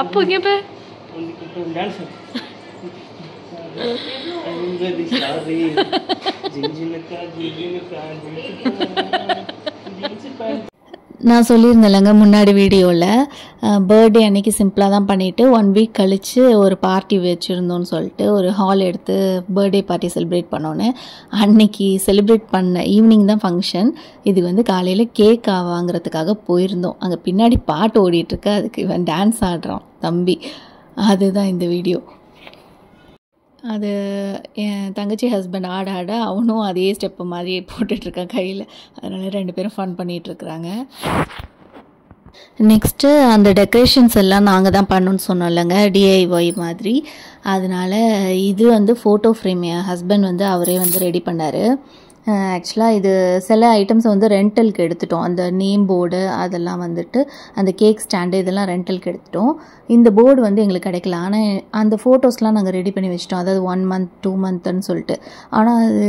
அப்போ கேப்ப டான்ஸ் நான் சொல்லியிருந்தேன்லங்க முன்னாடி வீடியோவில் பர்த்டே அன்னைக்கு சிம்பிளாக தான் பண்ணிவிட்டு 1 வீக் கழித்து ஒரு பார்ட்டி வச்சுருந்தோன்னு சொல்லிட்டு ஒரு ஹால் எடுத்து பர்த்டே பார்ட்டி செலிப்ரேட் பண்ணோன்னு அன்னைக்கு செலிப்ரேட் பண்ண ஈவினிங் தான் ஃபங்க்ஷன். இது வந்து காலையில் கேக் வாங்குறதுக்காக போயிருந்தோம். அங்கே பின்னாடி பாட்டு ஓடிட்டுருக்கு, அதுக்கு இவன் டான்ஸ் ஆடுறான் தம்பி. அதுதான் இந்த வீடியோ. அது என் தங்கச்சி ஹஸ்பண்ட் ஆட ஆட அவனும் அதே ஸ்டெப்பு மாதிரி போட்டுட்ருக்கான் கையில். அதனால் 2 பேரும் ஃபன் பண்ணிகிட்ருக்குறாங்க. நெக்ஸ்ட்டு அந்த டெக்கரேஷன்ஸ் எல்லாம் நாங்கள் தான் பண்ணணுன்னு சொன்னோம் இல்லைங்க, டிஐஒய் மாதிரி. அதனால் இது வந்து ஃபோட்டோ ஃப்ரேம் என் ஹஸ்பண்ட் வந்து அவரே வந்து ரெடி பண்ணார். ஆக்சுவலாக இது சில ஐட்டம்ஸ் வந்து ரெண்டலுக்கு எடுத்துட்டோம். அந்த நேம் போர்டு அதெல்லாம் வந்துட்டு அந்த கேக் ஸ்டாண்டு இதெல்லாம் ரெண்டலுக்கு எடுத்துட்டோம். இந்த போர்டு வந்து எங்களுக்கு கிடைக்கல. ஆனால் அந்த ஃபோட்டோஸ்லாம் நாங்கள் ரெடி பண்ணி வச்சிட்டோம். அதாவது 1 மந்த் 2 மந்த்துன்னு சொல்லிட்டு. ஆனால் அது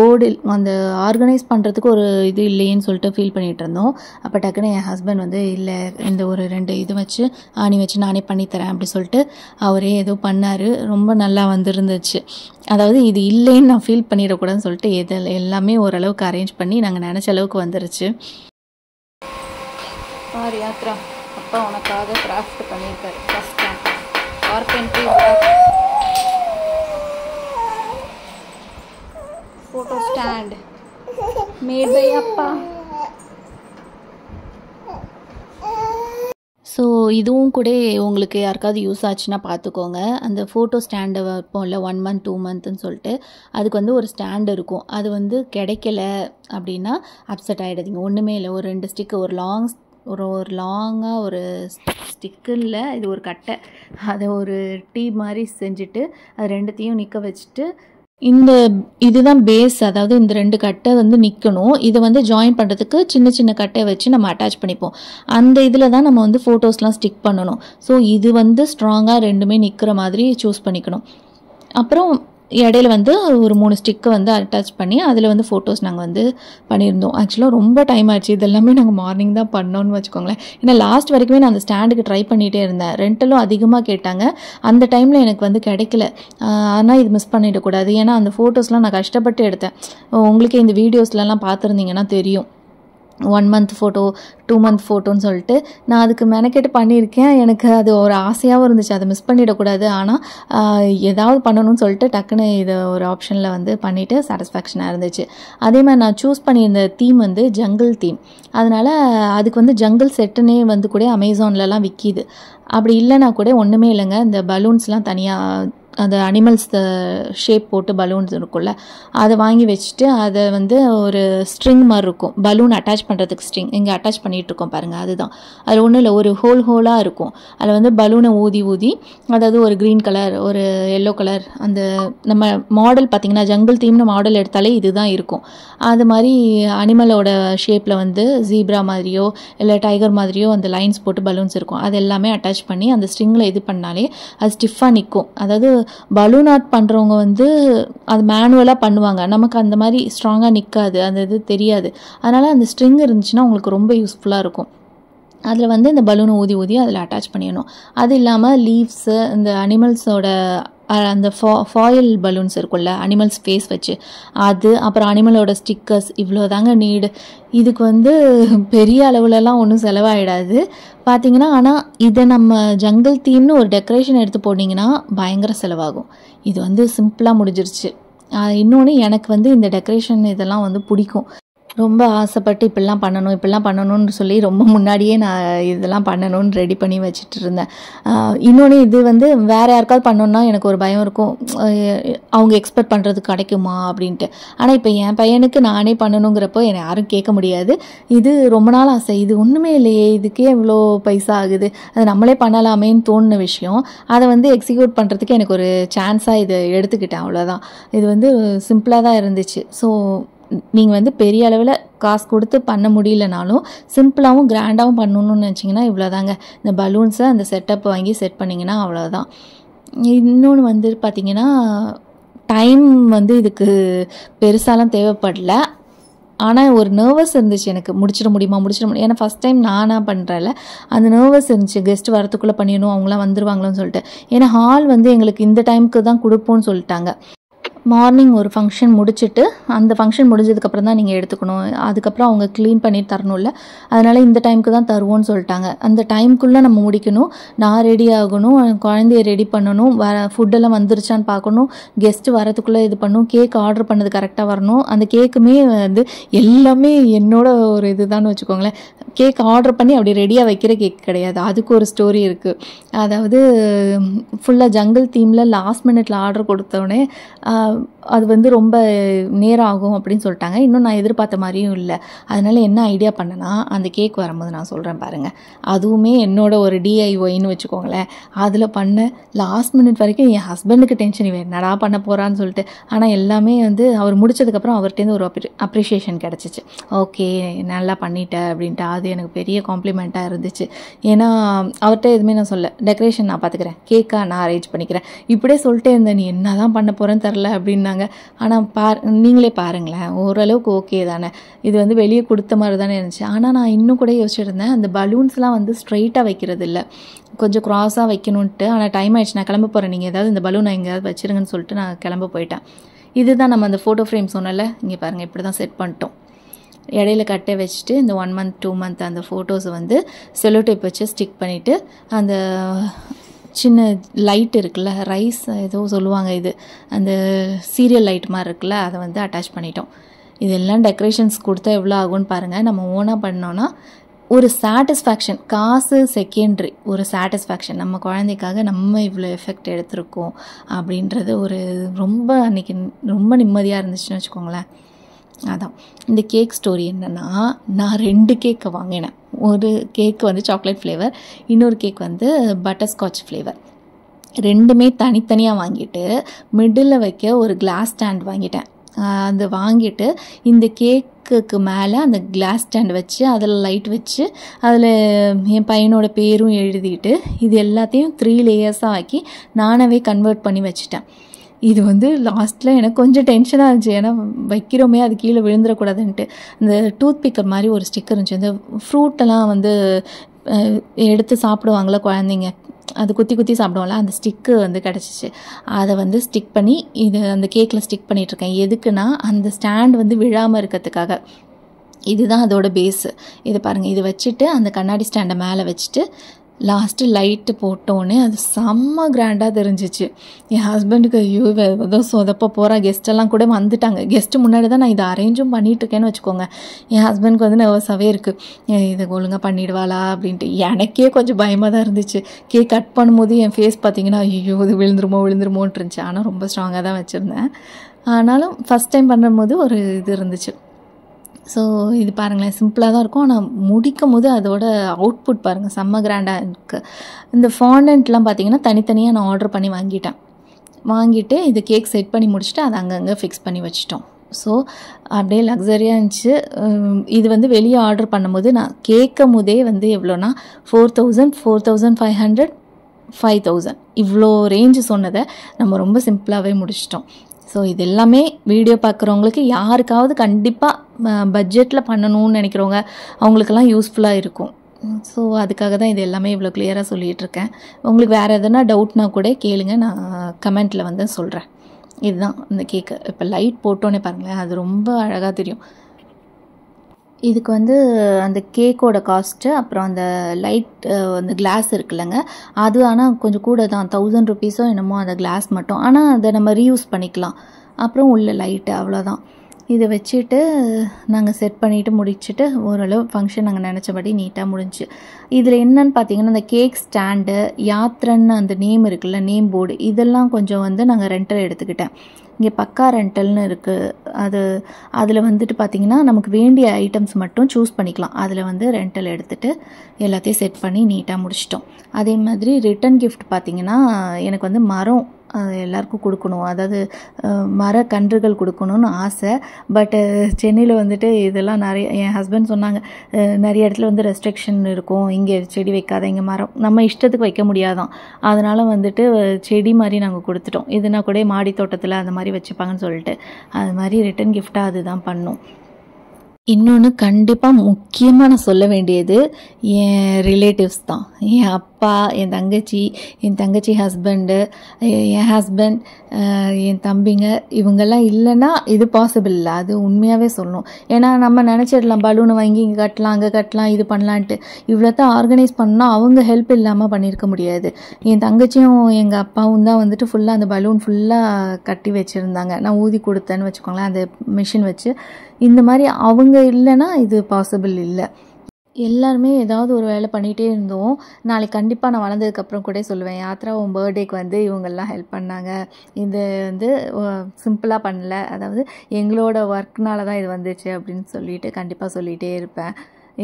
போர்டு அந்த ஆர்கனைஸ் பண்ணுறதுக்கு ஒரு இது இல்லைன்னு சொல்லிட்டு ஃபீல் பண்ணிகிட்டு இருந்தோம். அப்போ டக்குன்னு என் ஹஸ்பண்ட் வந்து இல்லை இந்த ஒரு 2 இது வச்சு ஆணி வச்சு நானே பண்ணித்தரேன் அப்படி சொல்லிட்டு அவரே ஏதோ பண்ணார். ரொம்ப நல்லா வந்துருந்துச்சு. அதாவது இது இல்லைன்னு நான் ஃபீல் பண்ணிடக்கூடாதுன்னு சொல்லிட்டு எல்லாமே ஓரளவுக்கு அரேஞ்ச் பண்ணி நாங்கள் நினச்ச அளவுக்கு வந்துருச்சு. பாரு யாத்ரா, அப்பா உனக்காக கிராஃப்ட் பண்ணியிருக்காரு. First time carpentry photo stand made by அப்பா. ஸோ இதுவும் கூட உங்களுக்கு யாருக்காவது யூஸ் ஆச்சுன்னா பார்த்துக்கோங்க. அந்த ஃபோட்டோ ஸ்டாண்டை வைப்போம்ல 1 மந்த் 2 மந்த்துன்னு சொல்லிட்டு, அதுக்கு வந்து ஒரு ஸ்டாண்டு இருக்கும். அது வந்து கிடைக்கல அப்படின்னா அப்செட் ஆகிடாதீங்க. ஒன்றுமே இல்லை, ஒரு 2 ஸ்டிக்கு ஒரு லாங்காக ஒரு ஸ்டிக்கு இல்லை, இது ஒரு கட்டை, அதை ஒரு டீ மாதிரி செஞ்சுட்டு அது 2த்தையும் நிற்க வச்சுட்டு இதுதான் பேஸ். அதாவது இந்த 2 கட்டை வந்து நிற்கணும். இதை வந்து ஜாயின் பண்ணுறதுக்கு சின்ன சின்ன கட்டை வச்சு நம்ம அட்டாச் பண்ணிப்போம். அந்த இதில் தான் நம்ம வந்து ஃபோட்டோஸ்லாம் ஸ்டிக் பண்ணணும். ஸோ இது வந்து ஸ்ட்ராங்காக 2மே நிற்கிற மாதிரி சூஸ் பண்ணிக்கணும். அப்புறம் இடையில வந்து ஒரு 3 ஸ்டிக்கை வந்து அட்டாச் பண்ணி அதில் வந்து ஃபோட்டோஸ் நாங்கள் வந்து பண்ணியிருந்தோம். ஆக்சுவலாக ரொம்ப டைம் ஆச்சு. இதெல்லாமே நாங்கள் மார்னிங் தான் பண்ணோன்னு வச்சுக்கோங்களேன். ஏன்னா லாஸ்ட் வரைக்குமே நான் அந்த ஸ்டாண்டுக்கு ட்ரை பண்ணிகிட்டே இருந்தேன். ரெண்டலும் அதிகமாக கேட்டாங்க. அந்த டைமில் எனக்கு வந்து கிடைக்கல. ஆனால் இது மிஸ் பண்ணிடக்கூடாது. ஏன்னா அந்த ஃபோட்டோஸ்லாம் நான் கஷ்டப்பட்டு எடுத்தேன். உங்களுக்கே இந்த வீடியோஸ்லாம் பார்த்துருந்தீங்கன்னா தெரியும். 1 மந்த் ஃபோட்டோ 2 மந்த் ஃபோட்டோன்னு சொல்லிட்டு நான் அதுக்கு மெனக்கெட்டு பண்ணியிருக்கேன். எனக்கு அது ஒரு ஆசையாகவும் இருந்துச்சு, அதை மிஸ் பண்ணிடக்கூடாது. ஆனால் ஏதாவது பண்ணணும்னு சொல்லிட்டு டக்குன்னு இதை ஒரு ஆப்ஷனில் வந்து பண்ணிவிட்டு சாட்டிஸ்ஃபேக்ஷனாக இருந்துச்சு. அதே மாதிரி நான் சூஸ் பண்ணியிருந்த தீம் வந்து ஜங்கிள் தீம். அதனால் அதுக்கு வந்து ஜங்கிள் செட்டுன்னே வந்து கூட அமேசான்லலாம் விற்கிது. அப்படி இல்லைனா கூட ஒன்றுமே இல்லைங்க, இந்த பலூன்ஸ்லாம் தனியாக அந்த அனிமல்ஸ் ஷேப் போட்டு பலூன்ஸ் இருக்கும்ல, அதை வாங்கி வச்சுட்டு அதை வந்து ஒரு ஸ்ட்ரிங் மாதிரி இருக்கும், பலூன் அட்டாச் பண்ணுறதுக்கு ஸ்ட்ரிங் இங்கே அட்டாச் பண்ணிகிட்ருக்கோம் பாருங்கள். அதுதான் அது ஒன்றும் இல்லை, ஒரு ஹோலாக இருக்கும். அதில் வந்து பலூனை ஊதி அதாவது ஒரு க்ரீன் கலர் ஒரு எல்லோ கலர் அந்த நம்ம மாடல் பார்த்திங்கன்னா ஜங்கிள் தீம்னு மாடல் எடுத்தாலே இதுதான் இருக்கும். அது மாதிரி அனிமலோட ஷேப்பில் வந்து ஜீப்ரா மாதிரியோ இல்லை டைகர் மாதிரியோ அந்த லைன்ஸ் போட்டு பலூன்ஸ் இருக்கும். அது எல்லாமே அட்டாச் பண்ணி அந்த ஸ்ட்ரிங்கில் இது பண்ணாலே அது ஸ்டிஃபாக நிற்கும். அதாவது பலூன் ஆர்ட் பண்ணுறவங்க வந்து அது மேனுவலாக பண்ணுவாங்க, நமக்கு அந்த மாதிரி ஸ்ட்ராங்காக நிற்காது, அந்த இது தெரியாது. அதனால் அந்த ஸ்ட்ரிங் இருந்துச்சுன்னா உங்களுக்கு ரொம்ப யூஸ்ஃபுல்லாக இருக்கும். அதில் வந்து இந்த பலூனை ஊதி அதில் அட்டாச் பண்ணிடணும். அது இல்லாமல் லீவ்ஸு இந்த அனிமல்ஸோட அந்த ஃபாயில் பலூன்ஸ் இருக்கும்ல அனிமல்ஸ் ஃபேஸ் வச்சு அது, அப்புறம் அனிமலோட ஸ்டிக்கர்ஸ், இவ்வளோ தாங்க நீடு. இதுக்கு வந்து பெரிய அளவுலலாம் ஒன்றும் செலவாகிடாது பார்த்தீங்கன்னா. ஆனால் இதை நம்ம ஜங்கிள் தீம்னு ஒரு டெக்கரேஷன் எடுத்து போட்டிங்கன்னா பயங்கர செலவாகும். இது வந்து சிம்பிளாக முடிஞ்சிருச்சு. இன்னொன்று எனக்கு வந்து இந்த டெக்கரேஷன் இதெல்லாம் வந்து பிடிக்கும். ரொம்ப ஆசைப்பட்டு இப்படிலாம் பண்ணணும்னு சொல்லி ரொம்ப முன்னாடியே நான் இதெல்லாம் பண்ணணும்னு ரெடி பண்ணி வச்சுட்டு இருந்தேன். இன்னொன்று இது வந்து வேறு யாருக்காவது பண்ணணுன்னா எனக்கு ஒரு பயம் இருக்கும், அவங்க எக்ஸ்பெக்ட் பண்ணுறது கிடைக்குமா அப்படின்ட்டு. ஆனால் இப்போ என் பையனுக்கு நானே பண்ணணுங்கிறப்போ என்னை யாரும் கேட்க முடியாது. இது ரொம்ப நாள் ஆசை, இது ஒன்றுமே இல்லையே, இதுக்கே இவ்வளோ பைசா ஆகுது, அது நம்மளே பண்ணலாமேன்னு தோணுன விஷயம். அதை வந்து எக்ஸிக்யூட் பண்ணுறதுக்கு எனக்கு ஒரு சான்ஸாக இதை எடுத்துக்கிட்டேன், அவ்வளோதான். இது வந்து சிம்பிளாக தான் இருந்துச்சு. ஸோ நீங்கள் வந்து பெரிய அளவில் காசு கொடுத்து பண்ண முடியலனாலும் சிம்பிளாகவும் கிராண்டாகவும் பண்ணணும்னு நினச்சிங்கன்னா இவ்வளோதாங்க. இந்த பலூன்ஸை அந்த செட்டப் வாங்கி செட் பண்ணிங்கன்னா அவ்வளோதான். இன்னொன்று வந்து பார்த்திங்கன்னா டைம் வந்து இதுக்கு பெருசாலாம் தேவைப்படல. ஆனால் ஒரு நர்வஸ் இருந்துச்சு எனக்கு, முடிச்சிட முடியுமா. ஏன்னா ஃபஸ்ட் டைம் நானாக பண்ணுறேன்ல, அந்த நர்வஸ் இருந்துச்சு. கெஸ்ட் வரத்துக்குள்ளே பண்ணிடணும், அவங்களாம் வந்துருவாங்களோன்னு சொல்லிட்டு. ஏன்னா ஹால் வந்து எங்களுக்கு இந்த டைமுக்கு தான் கொடுப்போம்னு சொல்லிட்டாங்க. மார்னிங் ஒரு ஃபங்க்ஷன் முடிச்சுட்டு, அந்த ஃபங்க்ஷன் முடிஞ்சதுக்கப்புறம் தான் நீங்கள் எடுத்துக்கணும், அதுக்கப்புறம் அவங்க க்ளீன் பண்ணி தரணும்ல, அதனால் இந்த டைமுக்கு தான் தருவோன்னு சொல்லிட்டாங்க. அந்த டைமுக்குள்ளே நம்ம முடிக்கணும். நான் ரெடி ஆகணும், குழந்தைய ரெடி பண்ணணும், ஃபுட்டெல்லாம் வந்துருச்சான்னு பார்க்கணும், கெஸ்ட்டு வரதுக்குள்ளே இது பண்ணணும், கேக் ஆர்டர் பண்ணது கரெக்டாக வரணும். அந்த கேக்குமே வந்து எல்லாமே என்னோட ஒரு இதுதான்னு வச்சுக்கோங்களேன். கேக் ஆர்டர் பண்ணி அப்படி ரெடியாக வைக்கிற கேக் கிடையாது, அதுக்கு ஒரு ஸ்டோரி இருக்குது. அதாவது ஃபுல்லாக ஜங்கிள் தீமில் லாஸ்ட் மினிட்ல ஆர்டர் கொடுத்தோடனே அது வந்து ரொம்ப நேரம் ஆகும் அப்படின்னு சொல்லிட்டாங்க. இன்னும் நான் எதிர்பார்த்த மாதிரியும் இல்லை. அதனால் என்ன ஐடியா பண்ணேன்னா, அந்த கேக் வரும்போது நான் சொல்கிறேன் பாருங்கள், அதுவுமே என்னோட ஒரு டிஐஒய்ன்னு வச்சுக்கோங்களேன். அதில் பண்ண லாஸ்ட் மினிட் வரைக்கும் என் ஹஸ்பண்டுக்கு டென்ஷன், இவன் என்னடா பண்ண போகிறான்னு சொல்லிட்டு. ஆனால் எல்லாமே வந்து அவர் முடிச்சதுக்கப்புறம் அவர்கிட்டேருந்து ஒரு அப்ரிஷியேஷன் கிடச்சிச்சு. ஓகே நல்லா பண்ணிட்ட அப்படின்ட்டு. அது எனக்கு பெரிய காம்ப்ளிமெண்ட்டாக இருந்துச்சு. ஏன்னா அவர்கிட்ட எதுவுமே நான் சொல்ல, டெக்கரேஷன் நான் பார்த்துக்கிறேன், கேக்காக நான் அரேஞ்ச் பண்ணிக்கிறேன், இப்படியே சொல்லிட்டே இருந்தேன். நீ என்ன தான் பண்ண போகிறேன்னு தெரில அப்படின்னாங்க. ஆனால் நீங்களே பாருங்களேன், ஓரளவுக்கு ஓகே தானே, இது வந்து வெளியே கொடுத்த மாதிரி தானே இருந்துச்சு. ஆனால் நான் இன்னும் கூட யோசிச்சுருந்தேன், அந்த பலூன்ஸ்லாம் வந்து ஸ்ட்ரைட்டாக வைக்கிறது இல்லை, கொஞ்சம் க்ராஸாக வைக்கணுன்ட்டு. ஆனால் டைம் ஆயிடுச்சு, நான் கிளம்ப போகிறேன், நீங்கள் ஏதாவது இந்த பலூனை எங்கேயாவது வச்சுருங்கன்னு சொல்லிட்டு நான் கிளம்ப போயிட்டேன். இதுதான் நம்ம அந்த ஃபோட்டோ ஃப்ரேம் சொன்னல, இங்கே பாருங்கள் இப்படி தான் செட் பண்ணிட்டோம். இடையில கட்டை வச்சுட்டு இந்த 1 month 2 month அந்த ஃபோட்டோஸை வந்து செல்லோ டேப் வச்சு ஸ்டிக் பண்ணிவிட்டு, அந்த சின்ன லைட் இருக்குல்ல, ரைஸ் ஏதோ சொல்லுவாங்க, இது அந்த சீரியல் லைட் மாதிரி இருக்குல்ல, அதை வந்து அட்டாச் பண்ணிட்டோம். இதெல்லாம் டெக்கரேஷன்ஸ் கொடுத்தா எவ்வளோ ஆகும்னு பாருங்கள். நம்ம ஓனாக பண்ணோன்னா ஒரு சாட்டிஸ்ஃபேக்ஷன், காசு செகண்டரி, ஒரு சாட்டிஸ்ஃபேக்ஷன், நம்ம குழந்தைக்காக நம்ம இவ்வளோ எஃபெக்ட் எடுத்திருக்கோம் அப்படின்றது ஒரு ரொம்ப அன்றைக்கி ரொம்ப நிம்மதியாக இருந்துச்சுன்னு வச்சுக்கோங்களேன். அதான் இந்த கேக் ஸ்டோரி என்னென்னா, நான் 2 கேக்கை வாங்கினேன். ஒரு கேக்கு வந்து சாக்லேட் ஃப்ளேவர், இன்னொரு கேக் வந்து பட்டர்ஸ்காட்ச் ஃப்ளேவர். ரெண்டுமே தனித்தனியாக வாங்கிட்டு மிடில் வைக்க ஒரு கிளாஸ் ஸ்டாண்ட் வாங்கிட்டேன். அது வாங்கிட்டு இந்த கேக்குக்கு மேலே அந்த கிளாஸ் ஸ்டாண்ட் வச்சு அதில் லைட் வச்சு அதில் என் பையனோட பேரும் எழுதிட்டு இது எல்லாத்தையும் 3 லேயர்ஸாக ஆக்கி நானாகவே கன்வெர்ட் பண்ணி வச்சுட்டேன். இது வந்து லாஸ்ட்டில் எனக்கு கொஞ்சம் டென்ஷனாக இருந்துச்சு, ஏன்னா வைக்கிறோமே அது கீழே விழுந்துடக்கூடாதுன்ட்டு. இந்த டூத் பிக்கர் மாதிரி ஒரு ஸ்டிக்கர் இருந்துச்சு, இந்த ஃப்ரூட்டெல்லாம் வந்து எடுத்து சாப்பிடுவாங்கள குழந்தைங்க, அது குத்தி குத்தி சாப்பிடுவோம்ல, அந்த ஸ்டிக்கு வந்து கிடச்சிச்சு. அதை வந்து ஸ்டிக் பண்ணி இது அந்த கேக்கில் ஸ்டிக் பண்ணிகிட்ருக்கேன். எதுக்குன்னா அந்த ஸ்டாண்ட் வந்து விழாமல் இருக்கிறதுக்காக. இதுதான் அதோட பேஸு. இது பாருங்கள், இது வச்சுட்டு அந்த கண்ணாடி ஸ்டாண்டை மேலே வச்சுட்டு லாஸ்ட்டு லைட்டு போட்டோன்னே அது செம்ம கிராண்டாக தெரிஞ்சிச்சு. என் ஹஸ்பண்டுக்கு ஐயோ ஏதோ சொதப்ப போகிறா, கெஸ்ட்டெல்லாம் கூட வந்துட்டாங்க. கெஸ்ட்டு முன்னாடி தான் நான் இதை அரேஞ்சும் பண்ணிகிட்ருக்கேன்னு வச்சுக்கோங்க. என் ஹஸ்பண்டுக்கு வந்து நர்வஸாகவே இருக்குது, இதை ஒழுங்காக பண்ணிடுவாளா அப்படின்ட்டு. எனக்கே கொஞ்சம் பயமாக தான் இருந்துச்சு. கேக் கட் பண்ணும்போது என் ஃபேஸ் பார்த்திங்கன்னா ஐயோ இது விழுந்துருமோன்ட்டு இருந்துச்சு. ஆனால் ரொம்ப ஸ்ட்ராங்காக தான் வச்சுருந்தேன். ஆனாலும் ஃபஸ்ட் டைம் பண்ணும்போது ஒரு இது இருந்துச்சு. ஸோ இது பாருங்களேன், சிம்பிளாக தான் இருக்கும், ஆனால் முடிக்கும் போது அதோட அவுட்புட் பாருங்கள் செம்ம கிராண்டாக இருக்குது. இந்த ஃபாண்டன்ட்லாம் பார்த்திங்கன்னா தனித்தனியாக நான் ஆர்டர் பண்ணி வாங்கிட்டு இது கேக் செட் பண்ணி முடிச்சுட்டு அதை அங்கங்கே ஃபிக்ஸ் பண்ணி வச்சிட்டோம். ஸோ அப்படியே லக்ஸரியாக இருந்துச்சு. இது வந்து வெளியே ஆர்டர் பண்ணும்போது நான் கேட்கும் போதே வந்து எவ்வளோனா 4000, 4500, 5000 இவ்வளோ ரேஞ்சு சொன்னதை நம்ம ரொம்ப சிம்பிளாகவே முடிச்சிட்டோம். ஸோ இது எல்லாமே வீடியோ பார்க்குறவங்களுக்கு யாருக்காவது கண்டிப்பாக பட்ஜெட்டில் பண்ணணும்னு நினைக்கிறவங்க அவங்களுக்கெல்லாம் யூஸ்ஃபுல்லாக இருக்கும். ஸோ அதுக்காக தான் இது எல்லாமே இவ்வளோ கிளியராக சொல்லிகிட்ருக்கேன். உங்களுக்கு வேறு எதனா டவுட்னா கூட கேளுங்க, நான் கமெண்ட்டில் வந்து சொல்கிறேன். இதுதான் இந்த கேக்கு. இப்போ லைட் போட்டோன்னே பாருங்களேன், அது ரொம்ப அழகாக தெரியும். இதுக்கு வந்து அந்த கேக்கோட காஸ்ட்டு, அப்புறம் அந்த லைட் அந்த கிளாஸ் இருக்குல்லங்க, அது ஆனால் கொஞ்சம் கூட தான், 1000 ருபீஸோ என்னமோ அந்த கிளாஸ் மட்டும். ஆனால் அதை நம்ம ரீயூஸ் பண்ணிக்கலாம். அப்புறம் உள்ள லைட்டு அவ்வளோதான். இதை வச்சுட்டு நாங்கள் செட் பண்ணிவிட்டு முடிச்சுட்டு ஓரளவு ஃபங்க்ஷன் நாங்கள் நினச்சபடி நீட்டாக முடிஞ்சு. இதில் என்னன்னு பார்த்தீங்கன்னா, அந்த கேக் ஸ்டாண்டு, யாத்ரன்னு அந்த நேம் இருக்குல்ல, நேம் போர்டு, இதெல்லாம் கொஞ்சம் வந்து நாங்கள் ரெண்டல் எடுத்துக்கிட்டேன். இங்கே பக்கா ரெண்டல்னு இருக்குது, அதில் வந்துட்டு பார்த்திங்கன்னா நமக்கு வேண்டிய ஐட்டம்ஸ் மட்டும் சூஸ் பண்ணிக்கலாம். அதில் வந்து ரெண்டல் எடுத்துகிட்டு எல்லாத்தையும் செட் பண்ணி நீட்டாக முடிச்சிட்டோம். அதே மாதிரி ரிட்டன் கிஃப்ட் பார்த்திங்கன்னா, எனக்கு வந்து மரம் எல்லாருக்கும் கொடுக்கணும், அதாவது மரக்கன்றுகள் கொடுக்கணும்னு ஆசை. பட்டு சென்னையில் வந்துட்டு இதெல்லாம் நிறைய, என் ஹஸ்பண்ட் சொன்னாங்க, நிறைய இடத்துல வந்து ரெஸ்ட்ரிக்ஷன் இருக்கும், இங்கே செடி வைக்காத, இங்கே மரம் நம்ம இஷ்டத்துக்கு வைக்க முடியாதான், அதனால் வந்துட்டு செடி மாதிரி நாங்கள் கொடுத்துட்டோம். இதுனா கூட மாடி தோட்டத்தில் அந்த மாதிரி வச்சுப்பாங்கன்னு சொல்லிட்டு, அது மாதிரி ரிட்டன் கிஃப்டாக அதுதான் பண்ணோம். இன்னொன்று கண்டிப்பாக முக்கியமாக நான் சொல்ல வேண்டியது என் ரிலேட்டிவ்ஸ் தான். என் அப்பா, என் தங்கச்சி ஹஸ்பண்டு, என் ஹஸ்பண்ட், என் தம்பிங்க, இவங்கெல்லாம் இல்லைன்னா இது பாசிபிள் இல்லை. அது உண்மையாகவே சொல்லணும். ஏன்னா நம்ம நினச்சிடலாம் பலூனை வாங்கி இங்கே கட்டலாம், அங்கே கட்டலாம், இது பண்ணலான்ட்டு. இவ்வளோ தான் ஆர்கனைஸ் பண்ணால் அவங்க ஹெல்ப் இல்லாமல் பண்ணியிருக்க முடியாது. என் தங்கச்சியும் எங்கள் அப்பாவும் தான் வந்துட்டு ஃபுல்லாக அந்த பலூன் ஃபுல்லாக கட்டி வச்சுருந்தாங்க. நான் ஊதி கொடுத்தேன்னு வச்சுக்கோங்களேன், அந்த மிஷின் வச்சு. இந்த மாதிரி அவங்க இல்லைன்னா இது பாசிபிள் இல்லை. எல்லாருமே ஏதாவது ஒரு வேலை பண்ணிகிட்டே இருந்தோம். நாளைக்கு கண்டிப்பாக நான் வளர்ந்ததுக்கப்புறம் கூட சொல்லுவேன், யாத்ரா உன் பர்த்டேக்கு வந்து இவங்கெல்லாம் ஹெல்ப் பண்ணாங்க, இது வந்து சிம்பிளாக பண்ணல, அதாவது எங்களோட ஒர்க்னால தான் இது வந்துச்சு அப்படின்னு சொல்லிட்டு கண்டிப்பாக சொல்லிகிட்டே இருப்பேன்.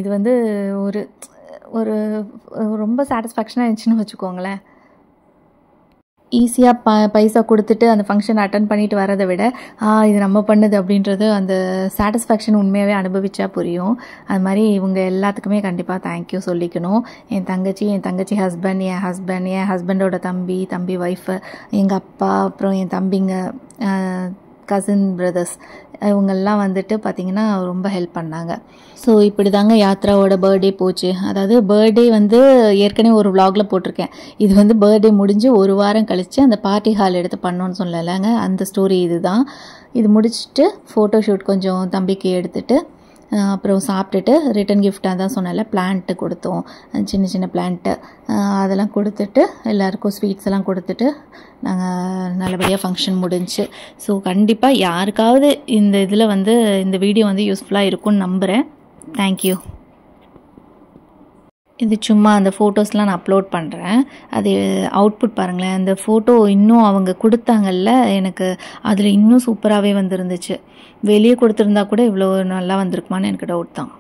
இது வந்து ஒரு ஒரு ரொம்ப சாட்டிஸ்ஃபேக்ஷனாக இருந்துச்சுன்னு வச்சுக்கோங்களேன். ஈஸியாக பைசா கொடுத்துட்டு அந்த ஃபங்க்ஷன் அட்டன் பண்ணிட்டு வரதை விட இது நம்ம பண்ணுது அப்படின்றது அந்த சாட்டிஸ்ஃபேக்ஷன் உண்மையாகவே அனுபவிச்சா புரியும். அது மாதிரி இவங்க எல்லாத்துக்குமே கண்டிப்பாக தேங்க்யூ சொல்லிக்கணும். என் தங்கச்சி ஹஸ்பண்ட், என் ஹஸ்பண்டோட தம்பி ஒய்ஃபு, எங்கள் அப்பா, அப்புறம் என் தம்பிங்க, கசின் பிரதர்ஸ், இவங்கெல்லாம் வந்துட்டு பார்த்திங்கன்னா ரொம்ப ஹெல்ப் பண்ணாங்க. ஸோ இப்படி தாங்க யாத்ராவோட பர்த்டே போச்சு. அதாவது பர்த்டே வந்து ஏற்கனவே ஒரு vlogல போட்டிருக்கேன். இது வந்து பர்த்டே முடிஞ்சு ஒரு வாரம் கழித்து அந்த பார்ட்டி ஹால் எடுத்து பண்ணோன்னு சொல்லலைங்க, அந்த ஸ்டோரி இது தான். இது முடிச்சுட்டு ஃபோட்டோ ஷூட் கொஞ்சம் தம்பிக்கு எடுத்துகிட்டு அப்புறம் சாப்பிட்டுட்டு ரிட்டன் கிஃப்டாக தான் சொன்னல பிளான்ட்டு கொடுத்தோம். சின்ன பிளான்ட்டு அதெல்லாம் கொடுத்துட்டு எல்லாருக்கும் ஸ்வீட்ஸ் எல்லாம் கொடுத்துட்டு நாங்கள் நல்லபடியாக ஃபங்க்ஷன் முடிஞ்சு. ஸோ கண்டிப்பாக யாருக்காவது இந்த இதில் வந்து இந்த வீடியோ வந்து யூஸ்ஃபுல்லாக இருக்கும்னு நம்புகிறேன். தேங்க்யூ. இது சும்மா அந்த ஃபோட்டோஸ்லாம் நான் அப்லோட் பண்ணுறேன். அது அவுட்புட் பாருங்களேன். அந்த ஃபோட்டோ இன்னும் அவங்க கொடுத்தாங்கல்ல எனக்கு, அதில் இன்னும் சூப்பராகவே வந்துருந்துச்சு. வெளியே கொடுத்துருந்தா கூட இவ்வளோ நல்லா வந்திருக்குமான்னு எனக்கு டவுட் தான்.